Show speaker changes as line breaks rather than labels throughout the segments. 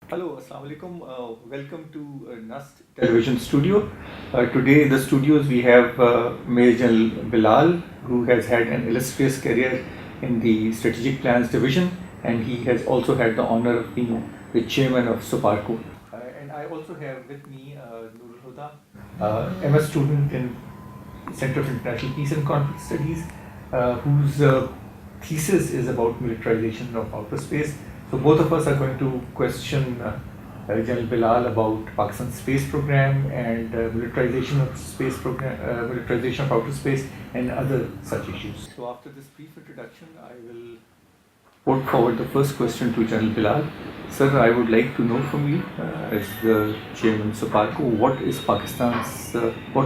Hello, Assalamu alaikum. Welcome to NUST Television Studio. Today in the studios we have Major General Bilal, who has had an illustrious career in the Strategic Plans Division, and he has also had the honor of being the chairman of SOPARCO. And I also have with me Nurul Huda, MS student in Center of International Peace and Conflict Studies, whose thesis is about militarization of outer space. So both of us are going to question General Bilal about Pakistan's space program and militarization of space program, militarization of outer space, and other such issues. So after this brief introduction, I will put forward the first question to General Bilal. Sir, I would like to know from you, as the chairman of SOPARCO, what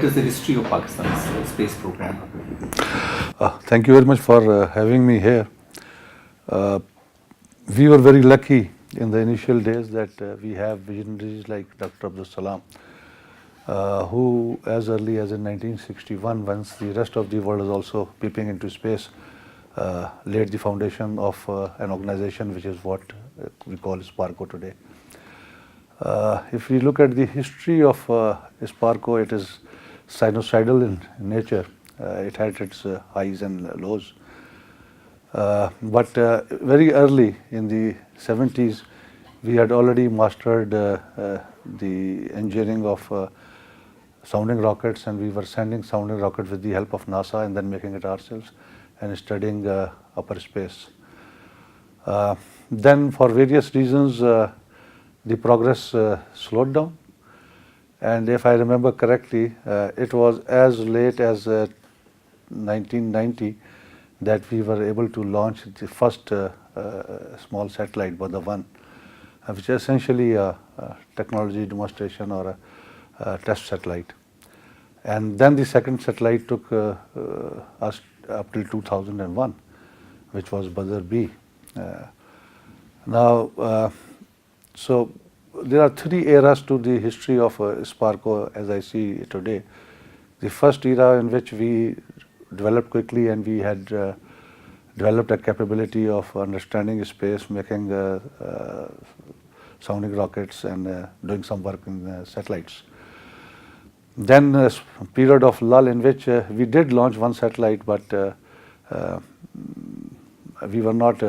is the history of Pakistan's space program?
Thank you very much for having me here. We were very lucky in the initial days that we have visionaries like Dr. Abdul Salam, who as early as in 1961, once the rest of the world was also peeping into space, laid the foundation of an organization which is what we call SPARCO today. If we look at the history of SPARCO, it is sinusoidal in nature. It had its highs and lows. But very early in the 70s, we had already mastered the engineering of sounding rockets, and we were sending sounding rockets with the help of NASA and then making it ourselves and studying upper space. Then for various reasons, the progress slowed down. And if I remember correctly, it was as late as 1990 that we were able to launch the first small satellite, Badda-1, which is essentially a technology demonstration or a test satellite. And then the second satellite took us up till 2001, which was Badr-B. So there are three eras to the history of SPARCO as I see it today. The first era in which we developed quickly and we had developed a capability of understanding space, making sounding rockets and doing some work in satellites. Then a period of lull in which we did launch one satellite, but we were not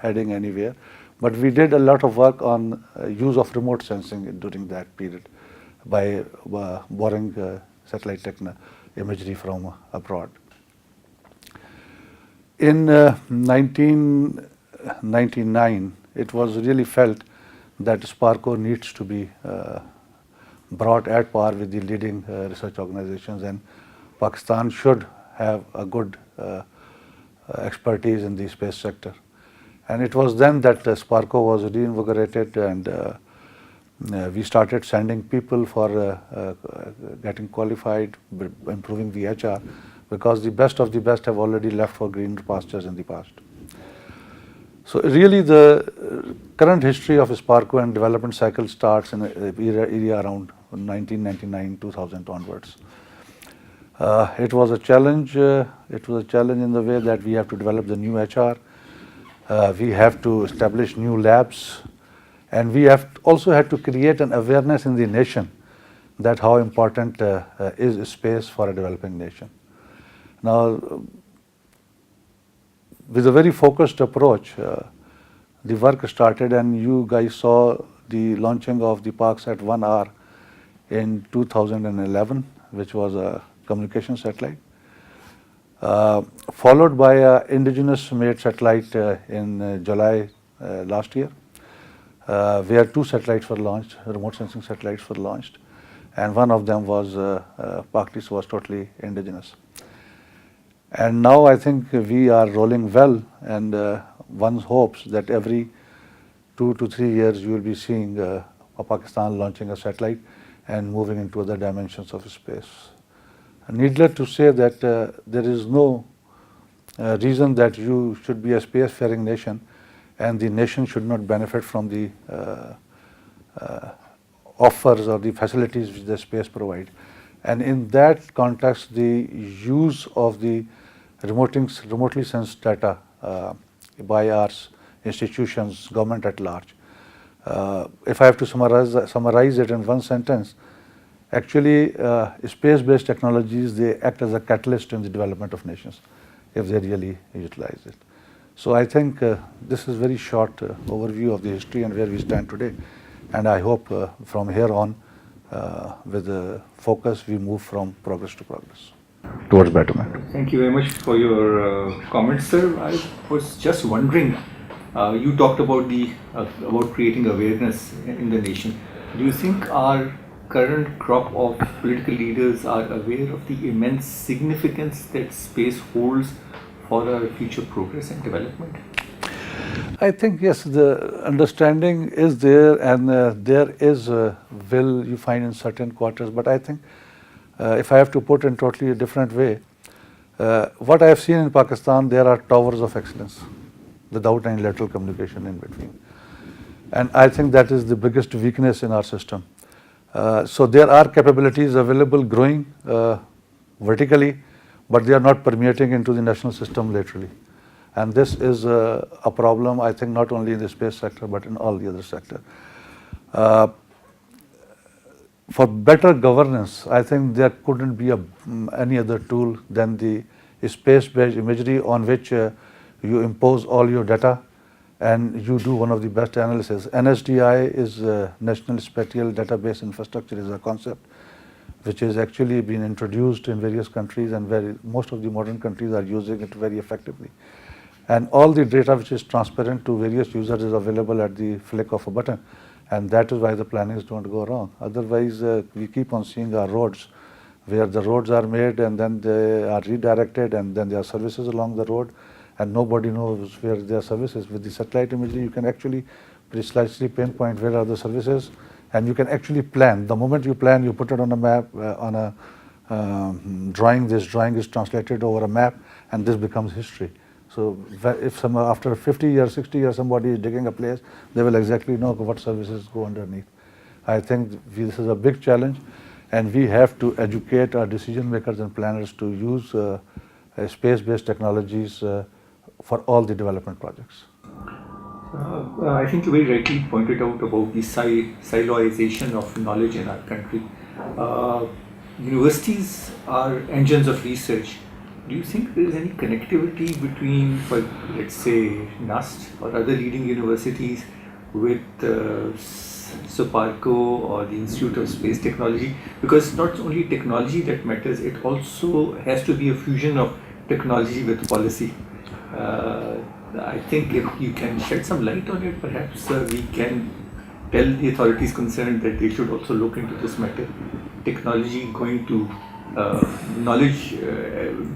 heading anywhere. But we did a lot of work on use of remote sensing during that period by borrowing satellite imagery from abroad. In 1999, it was really felt that SPARCO needs to be brought at par with the leading research organizations, and Pakistan should have a good expertise in the space sector. And it was then that SPARCO was reinvigorated, and we started sending people for getting qualified, improving the HR, because the best of the best have already left for greener pastures in the past. So really the current history of SPARCO and development cycle starts in an era around 1999-2000 onwards. It was a challenge. It was a challenge in the way that we have to develop the new HR. We have to establish new labs, and we have also had to create an awareness in the nation that how important is space for a developing nation. Now, with a very focused approach, the work started, and you guys saw the launching of the ParkSat 1R in 2011, which was a communication satellite, followed by an indigenous made satellite in July last year, where two satellites were launched, remote sensing satellites were launched, and one of them was Pakistan was totally indigenous. And now I think we are rolling well, and one hopes that every 2 to 3 years you will be seeing Pakistan launching a satellite and moving into other dimensions of space. Needless to say that there is no reason that you should be a spacefaring nation and the nation should not benefit from the offers or the facilities which the space provide. And in that context, the use of the remotely sensed data by our institutions, government at large, If I have to summarize it in one sentence, actually, space-based technologies, they act as a catalyst in the development of nations if they really utilize it. So I think this is very short overview of the history and where we stand today. And I hope from here on, with the focus, we move from progress to progress towards betterment.
Thank you very much for your comments, sir. I was just wondering, you talked about about creating awareness in the nation. Do you think our current crop of political leaders are aware of the immense significance that space holds for our future progress and development?
I think yes, the understanding is there, and there is will you find in certain quarters. But I think if I have to put in totally a different way, what I have seen in Pakistan, there are towers of excellence without any lateral communication in between, and I think that is the biggest weakness in our system. So there are capabilities available, growing vertically, but they are not permeating into the national system laterally. And this is a problem, I think, not only in the space sector, but in all the other sectors. For better governance, I think there couldn't be any other tool than the space-based imagery on which you impose all your data and you do one of the best analysis. NSDI is National Spatial Database Infrastructure, is a concept which has actually been introduced in various countries, and most of the modern countries are using it very effectively. And all the data which is transparent to various users is available at the flick of a button, and that is why the plannings don't go wrong. Otherwise, we keep on seeing our roads, where the roads are made and then they are redirected, and then there are services along the road, and nobody knows where there are services. With the satellite imagery, you can actually precisely pinpoint where are the services, and you can actually plan. The moment you plan, you put it on a map, on a drawing. This drawing is translated over a map, and this becomes history. So if after 50 years, 60 years, somebody is digging a place, they will exactly know what services go underneath. I think this is a big challenge, and we have to educate our decision makers and planners to use space-based technologies for all the development projects.
I think you very rightly pointed out about the siloization of knowledge in our country. Universities are engines of research. Do you think there is any connectivity between, let's say, NUST or other leading universities with SUPARCO or the Institute of Space Technology? Because it's not only technology that matters, it also has to be a fusion of technology with policy. I think if you can shed some light on it, perhaps we can tell the authorities concerned that they should also look into this matter. Technology going to knowledge,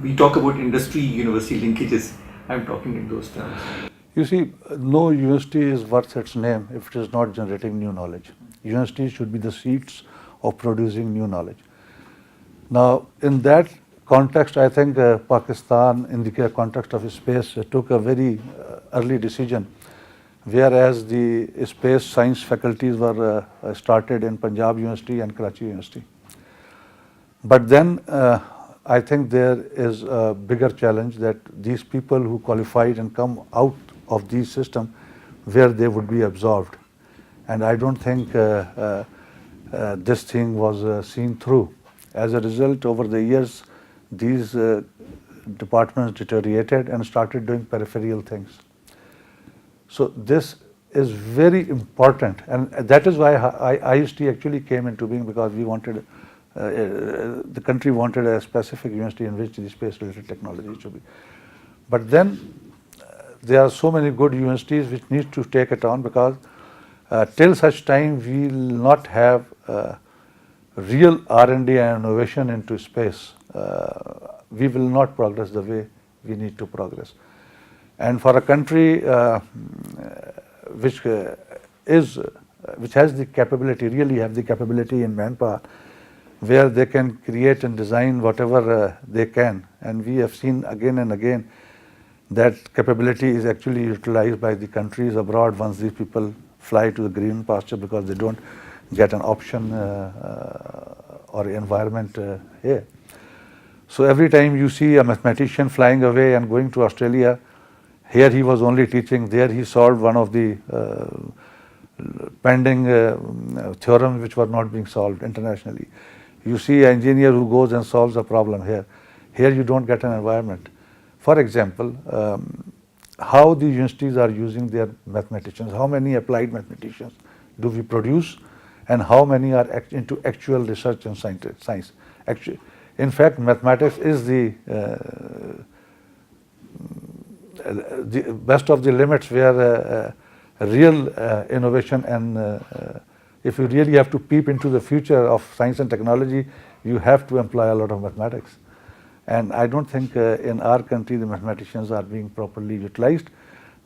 we talk about industry-university linkages. I'm talking in those terms.
You see, no university is worth its name if it is not generating new knowledge. Universities should be the seats of producing new knowledge. Now, in that context, I think Pakistan, in the context of space, took a very early decision, whereas the space science faculties were started in Punjab University and Karachi University. But then I think there is a bigger challenge that these people who qualified and come out of these systems, where they would be absorbed. And I don't think this thing was seen through. As a result, over the years, these departments deteriorated and started doing peripheral things. So this is very important, and that is why IST actually came into being, because we wanted, the country wanted a specific university in which the space-related technology should be. But then there are so many good universities which need to take it on, because till such time we will not have real R&D and innovation into space, we will not progress the way we need to progress. And for a country which has the capability, really have the capability in manpower, where they can create and design whatever they can, and we have seen again and again that capability is actually utilized by the countries abroad once these people fly to the green pasture, because they don't get an option or environment here. So every time you see a mathematician flying away and going to Australia, here he was only teaching, there he solved one of the pending theorems which were not being solved internationally. You see an engineer who goes and solves a problem here. Here you don't get an environment. For example, how the universities are using their mathematicians, how many applied mathematicians do we produce, and how many are into actual research and science. Actually, in fact, mathematics is the best of the limits where real innovation and if you really have to peep into the future of science and technology, you have to employ a lot of mathematics. And I don't think in our country the mathematicians are being properly utilized,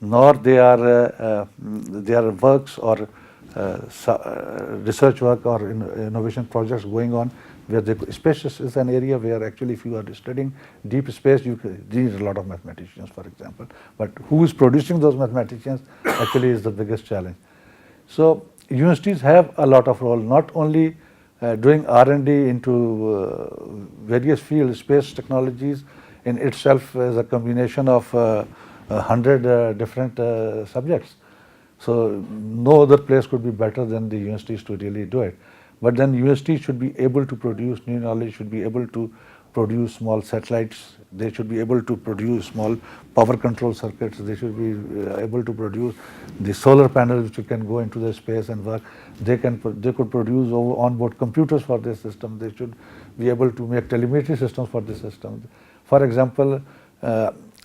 nor their works or research work or innovation projects going on where space is an area where actually if you are studying deep space you need a lot of mathematicians, for example. But who is producing those mathematicians actually is the biggest challenge. So universities have a lot of role, not only doing R&D into various fields. Space technologies in itself is a combination of 100 different subjects. So no other place could be better than the universities to really do it. But then universities should be able to produce new knowledge, should be able to produce small satellites, they should be able to produce small power control circuits, they should be able to produce the solar panels which can go into the space and work. They could produce onboard computers for this system. They should be able to make telemetry systems for this system. For example,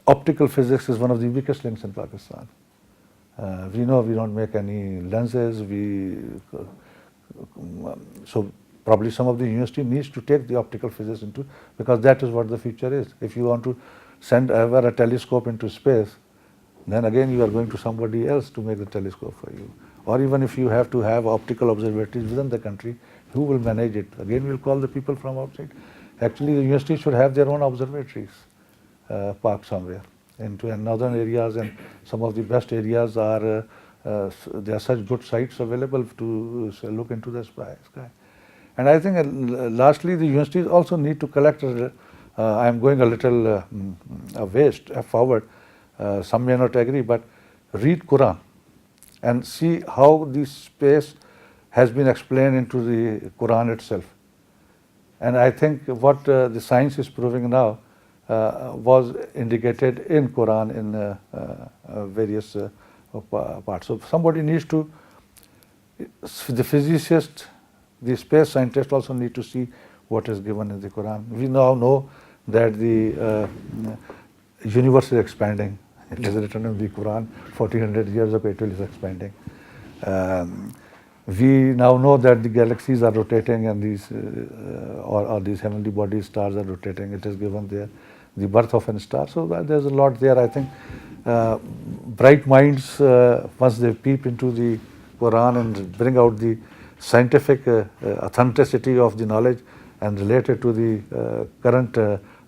optical physics is one of the weakest links in Pakistan. We know we don't make any lenses. So probably some of the university needs to take the optical physics into, because that is what the future is. If you want to send ever a telescope into space, then again you are going to somebody else to make the telescope for you. Or even if you have to have optical observatories within the country, who will manage it? Again, we'll call the people from outside. Actually, the university should have their own observatories parked somewhere into northern areas, and some of the best areas are there are such good sites available to look into the sky. And I think lastly the universities also need to collect, I am going a little forward, some may not agree, but read Quran and see how the space has been explained into the Quran itself. And I think what the science is proving now was indicated in Quran in various parts. So somebody needs to, the physicist, the space scientist also need to see what is given in the Quran. We now know that the universe is expanding. It is written in the Quran, 1400 years ago it is expanding. We now know that the galaxies are rotating and these or these heavenly bodies, stars are rotating. It is given there, the birth of a star. So there's a lot there. I think bright minds, once they peep into the Quran and bring out the scientific authenticity of the knowledge and relate it to the current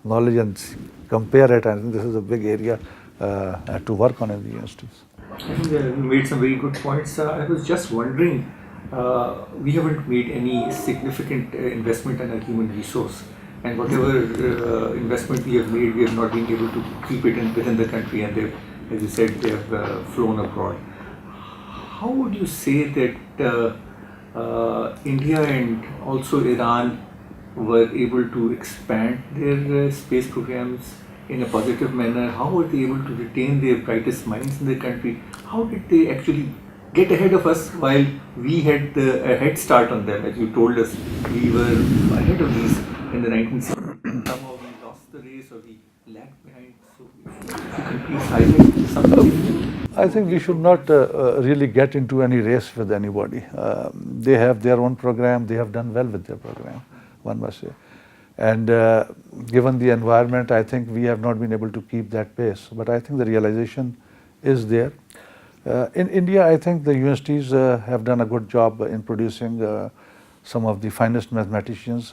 knowledge and compare it, I think this is a big area to work on in the universities.
I think you made some very good points. I was just wondering, we haven't made any significant investment in a human resource, and whatever investment we have made, we have not been able to keep it within the country, and they've, as you said, they have flown abroad. How would you say that India and also Iran were able to expand their space programs in a positive manner? How were they able to retain their brightest minds in the country? How did they actually get ahead of us while we had a head start on them? As you told us, we were ahead of these in the 1960s. Somehow we lost the race or we lagged behind. So if you can please highlight something.
I think we should not really get into any race with anybody. They have their own program. They have done well with their program, one must say. And given the environment, I think we have not been able to keep that pace. But I think the realization is there. In India, I think the universities have done a good job in producing some of the finest mathematicians,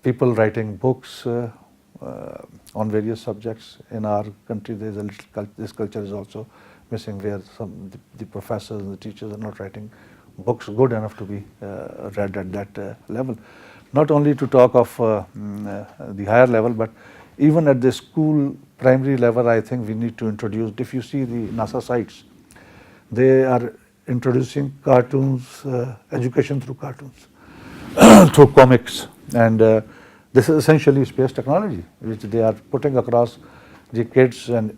people writing books on various subjects. In our country, there's a little this culture is also missing, where the professors and the teachers are not writing books good enough to be read at that level. Not only to talk of the higher level, but even at the school primary level, I think we need to introduce, if you see the NASA sites, They are introducing cartoons, education through cartoons, through comics, and this is essentially space technology, which they are putting across the kids and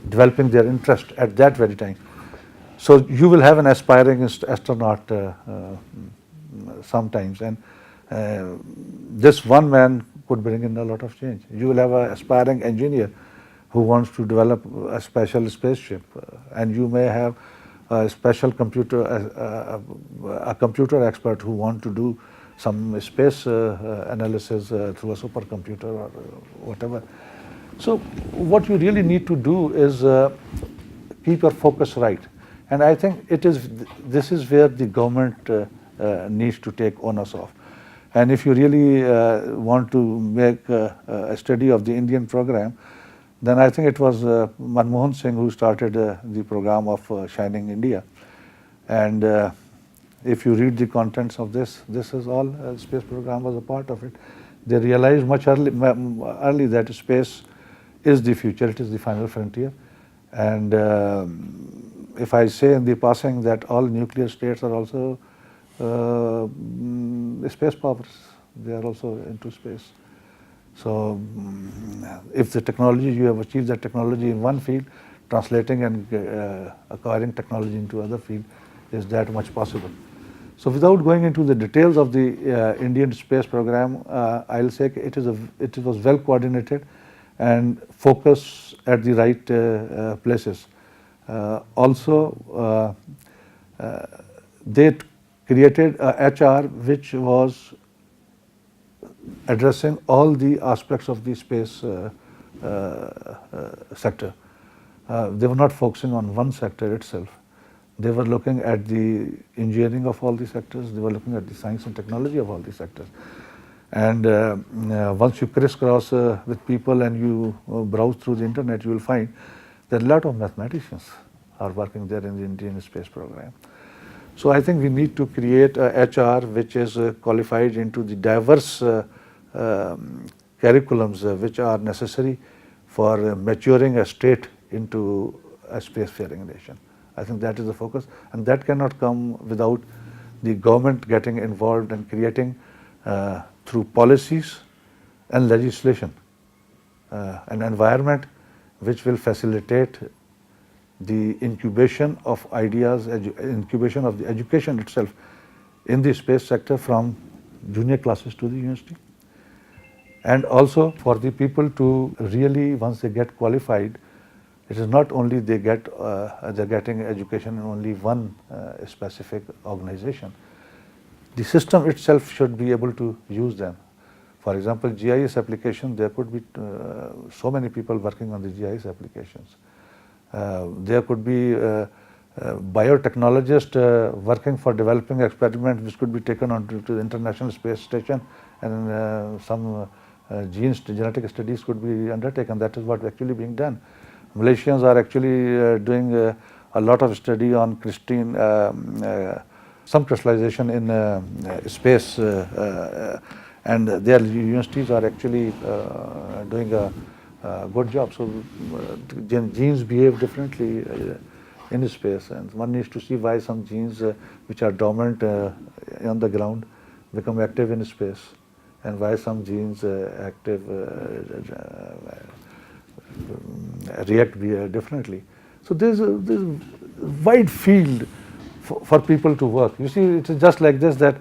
developing their interest at that very time. So you will have an aspiring astronaut sometimes, and this one man could bring in a lot of change. You will have an aspiring engineer who wants to develop a special spaceship, and you may have a special computer, a computer expert who want to do some space analysis through a supercomputer or whatever. So what you really need to do is keep your focus right. And I think this is where the government needs to take onus of. And if you really want to make a study of the Indian program, then I think it was Manmohan Singh who started the program of Shining India. And if you read the contents of this is all space program was a part of it. They realized much early that space is the future, it is the final frontier. And if I say in the passing that all nuclear states are also space powers, they are also into space. So if the technology, you have achieved that technology in one field, translating and acquiring technology into other field is that much possible. So without going into the details of the Indian space program, I'll say it was well coordinated and focus at the right places. Also, they created a HR which was addressing all the aspects of the space sector. They were not focusing on one sector itself. They were looking at the engineering of all the sectors. They were looking at the science and technology of all the sectors. And once you crisscross with people and you browse through the internet, you will find that a lot of mathematicians are working there in the Indian space program. So I think we need to create a HR which is qualified into the diverse curriculums which are necessary for maturing a state into a spacefaring nation. I think that is the focus, and that cannot come without the government getting involved and creating through policies and legislation an environment which will facilitate the incubation of ideas, incubation of the education itself in the space sector from junior classes to the university. And also for the people to really, once they get qualified, it is not only they're getting education in only one specific organization. The system itself should be able to use them. For example, GIS application, there could be so many people working on the GIS applications. There could be biotechnologists working for developing experiments which could be taken on to the International Space Station, and some genetic studies could be undertaken. That is what is actually being done. Malaysians are actually doing a lot of study on some crystallization in space, and their universities are actually doing a good job. So genes behave differently in space, and one needs to see why some genes which are dormant on the ground become active in space, and why some genes react differently. So there's a wide field for people to work. You see, it's just like this, that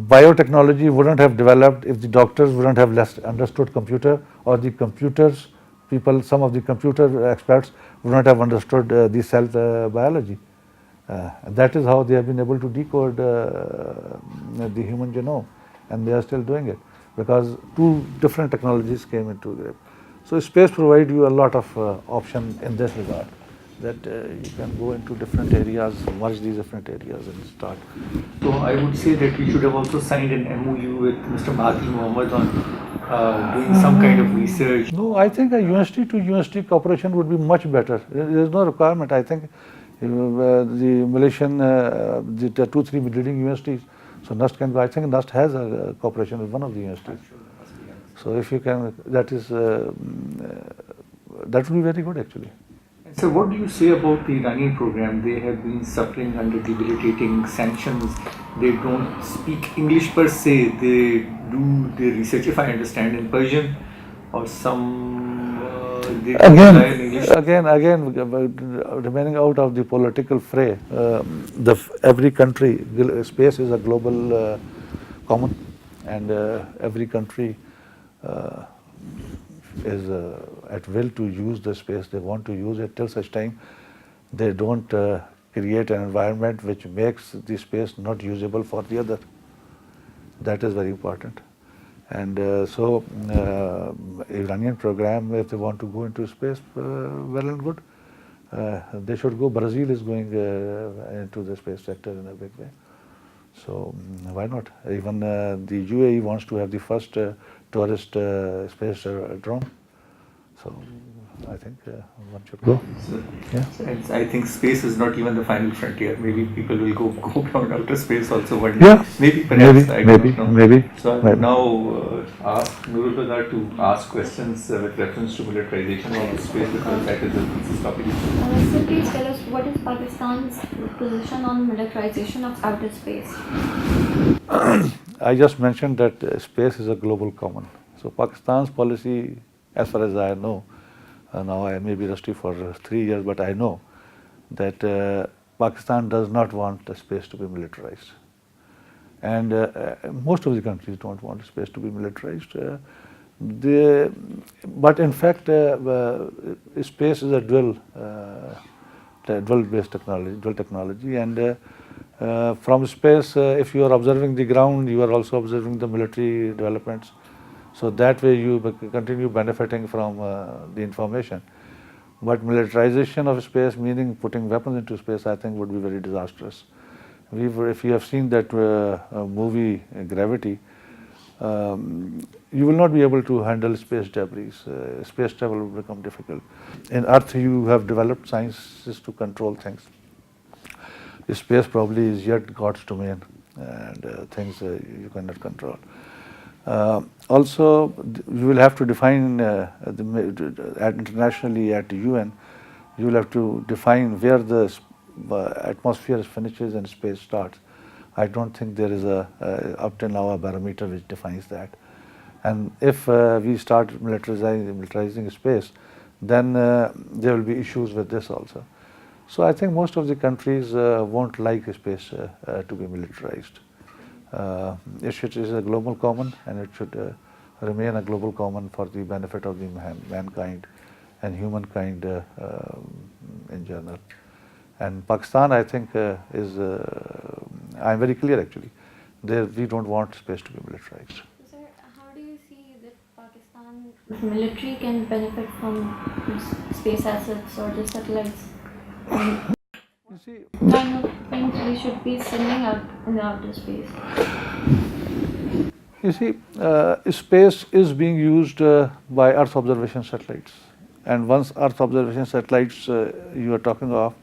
biotechnology wouldn't have developed if the doctors wouldn't have less understood computer, or the computers people, some of the computer experts would not have understood the cell biology. That is how they have been able to decode the human genome, and they are still doing it because two different technologies came into grip. So space provides you a lot of option in this regard, that you can go into different areas, merge these different areas and start.
So I would say that we should have also signed an MOU with Mr. Mahathir Mohammed on doing some kind of research.
No, I think a university to university cooperation would be much better. There is no requirement. I think the Malaysian, the 2-3 leading universities, so NUST can, I think NUST has a cooperation with one of the universities. So if you can, that is, that would be very good actually.
So, what do you say about the Iranian program? They have been suffering under debilitating sanctions. They don't speak English per se. They do their research, if I understand, in Persian or some. They do rely on English.
Remaining out of the political fray, every country, space is a global common, and every country uh, is at will to use the space. They want to use it till such time they don't create an environment which makes the space not usable for the other. That is very important. And Iranian program, if they want to go into space, well and good. They should go. Brazil is going into the space sector in a big way. So why not? Even the UAE wants to have the first tourist space drone. So I think one should go.
So,
Yeah.
and I think space is not even the final frontier. Maybe people will go beyond outer space also one day.
Yeah.
Maybe, perhaps, I don't know.
Maybe.
So I'll
Maybe.
now ask Nurul Bazaar to ask questions with reference to militarization of space, because that is the thesis topic.
So please tell us, what is Pakistan's position on militarization of outer space?
I just mentioned that space is a global common. So Pakistan's policy, as far as I know, now I may be rusty for 3 years, but I know that Pakistan does not want the space to be militarized. And most of the countries don't want space to be militarized. But in fact, space is a dual-based technology, and from space, if you are observing the ground, you are also observing the military developments. So that way you continue benefiting from the information. But militarization of space, meaning putting weapons into space, I think would be very disastrous. If you have seen that movie Gravity, you will not be able to handle space debris. Space travel will become difficult. In Earth, you have developed sciences to control things. Space probably is yet God's domain, and things you cannot control. Also, you will have to define internationally at the UN. You will have to define where the atmosphere finishes and space starts. I don't think there is up till now a barometer which defines that. And if we start militarizing space, then there will be issues with this also. So I think most of the countries won't like space to be militarized. It is a global common, and it should remain a global common for the benefit of the mankind and humankind in general. And Pakistan, I think, I'm very clear actually. We don't want space to be militarized.
Sir, how do you see that Pakistan military can benefit from space assets or the satellites?
You see,
What kind of things we should be sending out in the outer space?
space is being used by Earth observation satellites. And once Earth observation satellites you are talking of,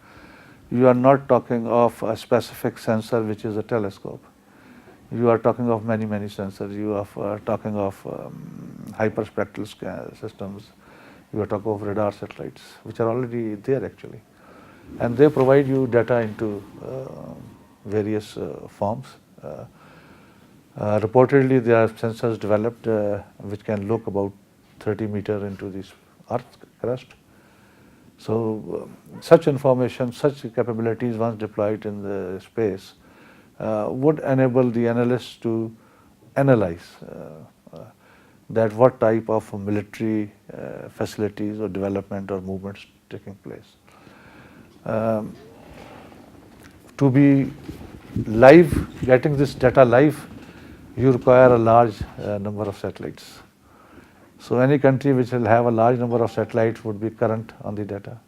you are not talking of a specific sensor which is a telescope. You are talking of many sensors. You are talking of hyperspectral systems. You are talking of radar satellites, which are already there actually. And they provide you data into various forms. Reportedly, there are sensors developed which can look about 30 meters into this Earth crust. So such information, such capabilities once deployed in the space would enable the analysts to analyze that what type of military facilities or development or movements taking place. To be live, getting this data live, you require a large number of satellites. So any country which will have a large number of satellites would be current on the data.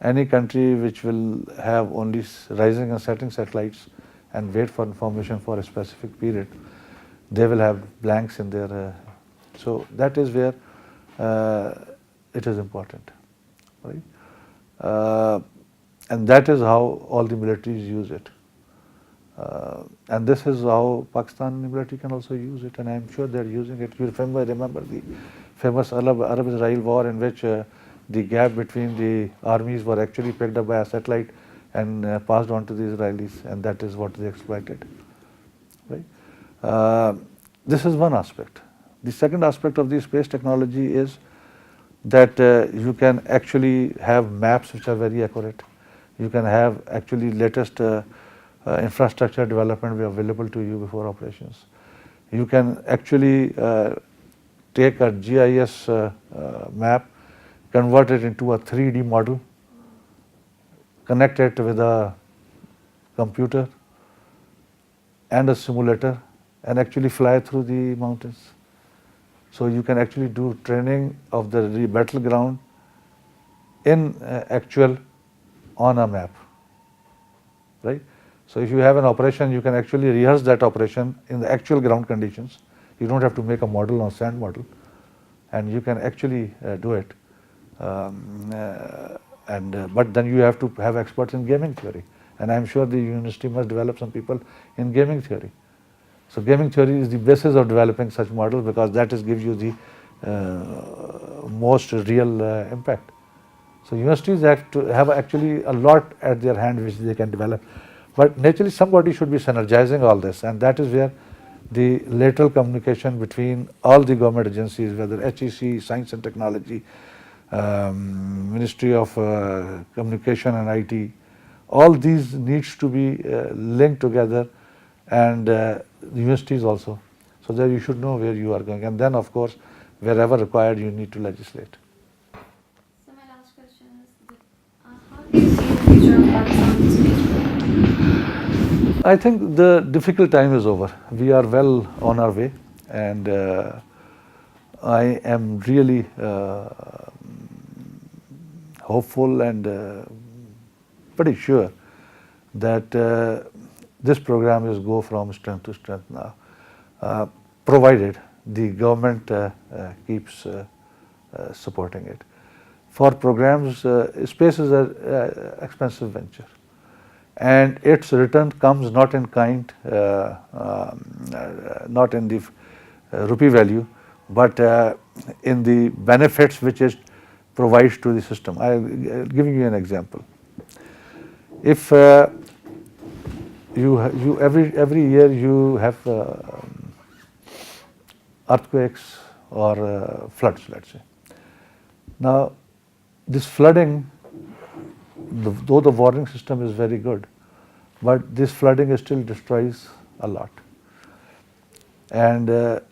Any country which will have only rising and setting satellites and wait for information for a specific period, they will have blanks in their. So that is where it is important, right? And that is how all the militaries use it. And this is how Pakistan military can also use it, and I am sure they are using it. You remember the famous Arab-Israel war in which the gap between the armies were actually picked up by a satellite and passed on to the Israelis, and that is what they exploited. Right? This is one aspect. The second aspect of the space technology is that you can actually have maps which are very accurate. You can have actually latest infrastructure development available to you before operations. You can actually take a GIS map, convert it into a 3D model, connect it with a computer and a simulator, and actually fly through the mountains. So you can actually do training of the battleground in actual on a map, right? So if you have an operation, you can actually rehearse that operation in the actual ground conditions. You don't have to make a model or sand model, and you can actually do it. But then you have to have experts in gaming theory, and I'm sure the university must develop some people in gaming theory. So gaming theory is the basis of developing such models, because that gives you the most real impact. So universities have to have actually a lot at their hand which they can develop. But naturally somebody should be synergizing all this, and that is where the lateral communication between all the government agencies, whether HEC, Science and Technology, Ministry of Communication and IT, all these needs to be linked together, and the universities also, so that you should know where you are going, and then of course wherever required you need to legislate.
So my last question is that, how do you see the future of Pakistan's space program?
I think the difficult time is over. We are well on our way, and I am really hopeful and pretty sure that this program is go from strength to strength now, provided the government keeps supporting it. For programs, space is an expensive venture, and its return comes not in kind, not in the rupee value, but in the benefits which it provides to the system. I'm giving you an example. If every year you have earthquakes or floods, let's say. Now, this flooding, though the warning system is very good, but this flooding still destroys a lot. And the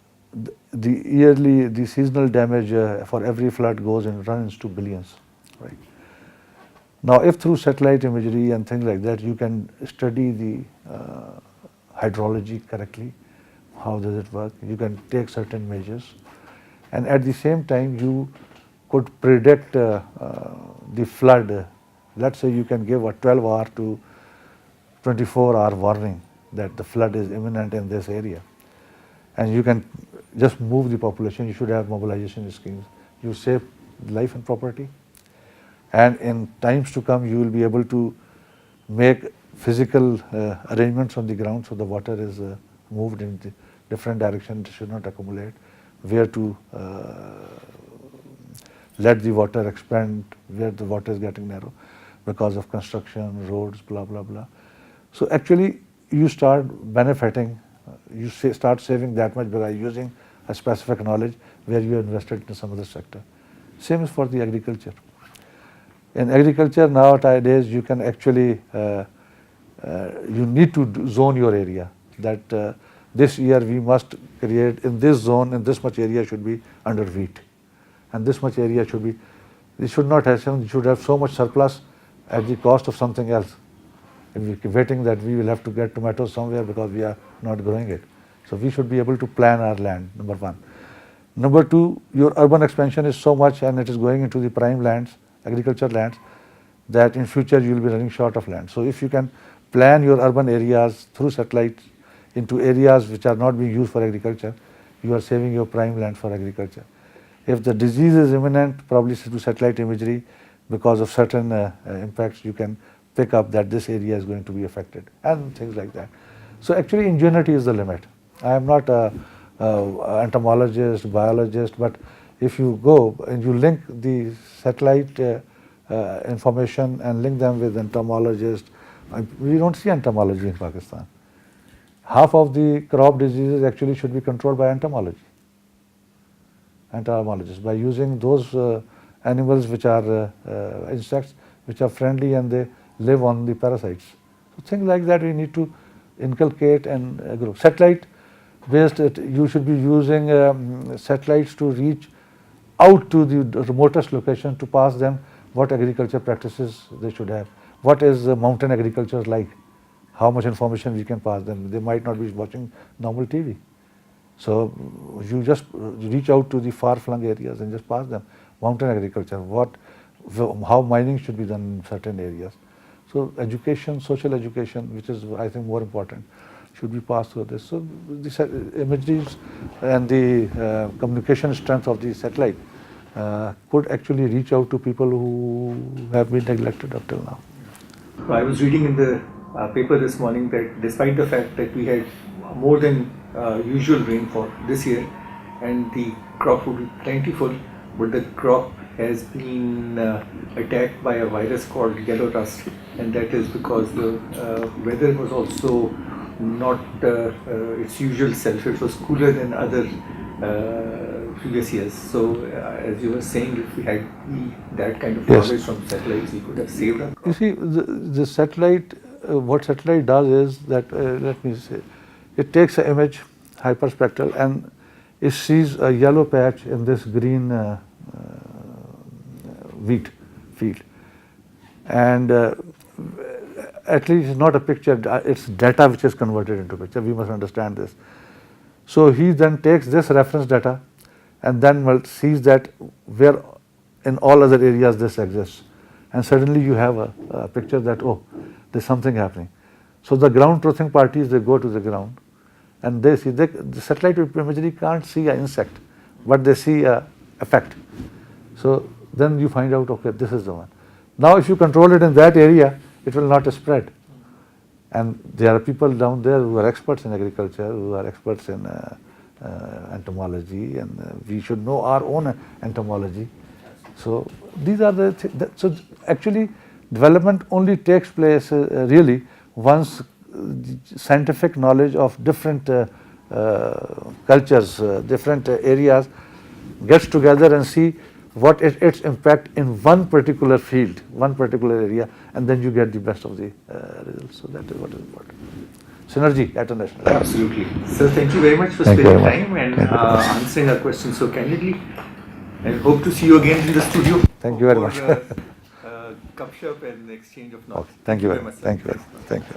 seasonal damage for every flood runs to billions, right? Now, if through satellite imagery and things like that, you can study the hydrology correctly, how does it work, you can take certain measures, and at the same time you could predict the flood. Let's say you can give a 12-hour to 24-hour warning that the flood is imminent in this area, and you can just move the population. You should have mobilization schemes. You save life and property, and in times to come you will be able to make physical arrangements on the ground, so the water is moved in the different directions. It should not accumulate, where to let the water expand, where the water is getting narrow because of construction, roads, blah blah blah. So actually you start benefiting, you start saving that much by using a specific knowledge where you invested in some other sector. Same is for the agriculture. In agriculture nowadays you can actually, you need to zone your area, that this year we must create in this zone, in this much area should be under wheat, and this much area should be, it should not have, you should have so much surplus at the cost of something else. And we keep waiting that we will have to get tomatoes somewhere because we are not growing it. So we should be able to plan our land, number one. Number two, your urban expansion is so much and it is going into the prime lands, agriculture lands, that in future you will be running short of land. So if you can plan your urban areas through satellites into areas which are not being used for agriculture, you are saving your prime land for agriculture. If the disease is imminent, probably through satellite imagery, because of certain impacts, you can pick up that this area is going to be affected, and things like that. So actually ingenuity is the limit. I am not an entomologist, biologist, but if you go and you link the satellite information and link them with entomologists, we don't see entomology in Pakistan. Half of the crop diseases actually should be controlled by entomologists, by using those animals which are insects which are friendly and they live on the parasites. So things like that we need to inculcate and grow. Satellite based, you should be using satellites to reach out to the remotest location to pass them what agriculture practices they should have. What is mountain agriculture like? How much information we can pass them? They might not be watching normal TV. So you just reach out to the far-flung areas and just pass them mountain agriculture, how mining should be done in certain areas. So education, social education, which is I think more important, should be passed through this. So the imageries and the communication strength of the satellite could actually reach out to people who have been neglected up till now.
I was reading in the paper this morning that despite the fact that we had more than usual rainfall this year and the crop would be plentiful, but the crop has been attacked by a virus called yellow rust, and that is because the weather was also not its usual self. It was cooler than other previous years. So as you were saying, if we had that kind of knowledge from satellites, we could have saved our crop.
You see, the satellite, what satellite does is that, let me say, it takes an image, hyperspectral, and it sees a yellow patch in this green wheat field. And at least it's not a picture, it's data which is converted into picture. We must understand this. So he then takes this reference data and then sees that where in all other areas this exists. And suddenly you have a picture that, oh, there's something happening. So the ground truthing parties, they go to the ground and they see, the satellite imagery can't see an insect, but they see a effect. So then you find out, okay, this is the one. Now if you control it in that area, it will not spread. And there are people down there who are experts in agriculture, who are experts in entomology, and we should know our own entomology. So these are the so actually development only takes place really once scientific knowledge of different cultures, different areas gets together and see what is its impact in one particular field, one particular area, and then you get the best of the results. So that is what is important. Synergy at a national level.
Absolutely. Sir, thank you very much for
Thank you
spending
very much.
time and
Thank you.
answering our questions so candidly. And hope to see you again in the studio.
Thank you very much.
For cup shop and exchange of knowledge.
Okay. Thank you very much.
sir.
Thank you very much. Thank you.